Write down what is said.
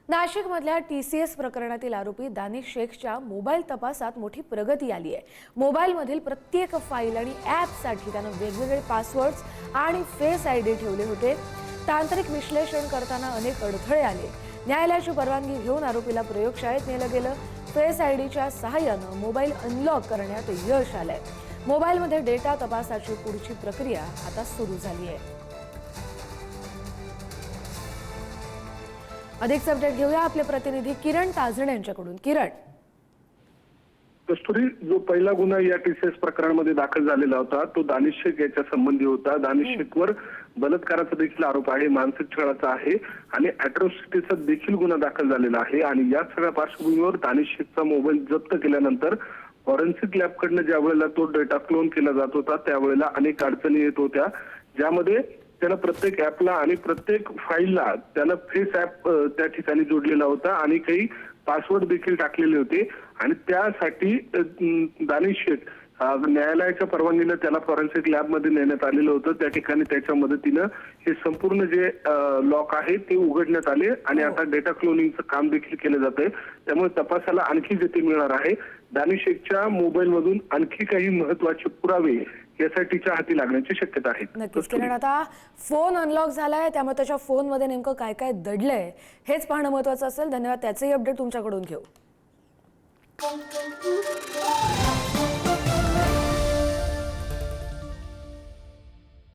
नाशिकमधल्या TCS प्रकरणातील आरोपी दानिश शेखच्या मोबाईल तपासात मोठी प्रगती आली आहे। मोबाईलमधील प्रत्येक फाईल आणि ॲपसाठी त्यानं वेगवेगळे पासवर्ड्स आणि फेस आयडी ठेवले होते। तांत्रिक विश्लेषण करताना अनेक अडथळे आले। न्यायालयाची परवानगी घेऊन आरोपीला प्रयोगशाळेत नेलं गेलं। फेस आयडीच्या सहाय्यानं मोबाईल अनलॉक करण्यात यश आलंय। मोबाईलमध्ये डेटा तपासाची पुढची प्रक्रिया आता सुरू झाली आहे। अधिक अपडेट घेऊया आपले प्रतिनिधी किरण ताजणे यांच्याकडून। किरण, कस्तुरी, जो पहिला गुन्हा या TCS प्रकरणामध्ये दाखल झालेला होता तो दानिश शेख याच्या संबंधी होता। दानिश शेखवर बलात्काराचा देखील आरोप आहे, मानसिक छळाचा आहे आणि अॅट्रॉसिटीचा देखील गुन्हा दाखल झालेला आहे। आणि या सगळ्या पार्श्वभूमीवर दानिश शेखचा मोबाईल जप्त केल्यानंतर फॉरेन्सिक लॅबकडनं ज्या वेळेला तो डेटा क्लोन केला जात होता त्यावेळेला अनेक अडचणी येत होत्या, ज्यामध्ये त्याला प्रत्येक ॲपला आणि प्रत्येक फाईलला त्याला फेस ॲप त्या ठिकाणी जोडलेला होता आणि काही पासवर्ड देखील टाकलेले होते। आणि त्यासाठी दानिश शेख न्यायालयाच्या परवानगीने त्याला फॉरेन्सिक लॅबमध्ये नेण्यात आलेलं होतं। त्या ठिकाणी त्याच्या मदतीनं हे संपूर्ण जे लॉक आहे ते उघडण्यात आले आणि आता डेटा क्लोनिंगचं काम देखील केलं जातंय। त्यामुळे तपासाला आणखी गती मिळणार आहे। दानिश शेखच्या मोबाईलमधून आणखी काही महत्त्वाचे पुरावे यासाठीच्या हाती लागण्याची शक्यता आहे। नक्कीच किरण, आता फोन अनलॉक झालाय त्यामुळे त्याच्या फोनमध्ये नेमकं काय काय दडलंय हेच पाहणं महत्त्वाचं असेल। धन्यवाद, त्याचंही अपडेट तुमच्याकडून घेऊ।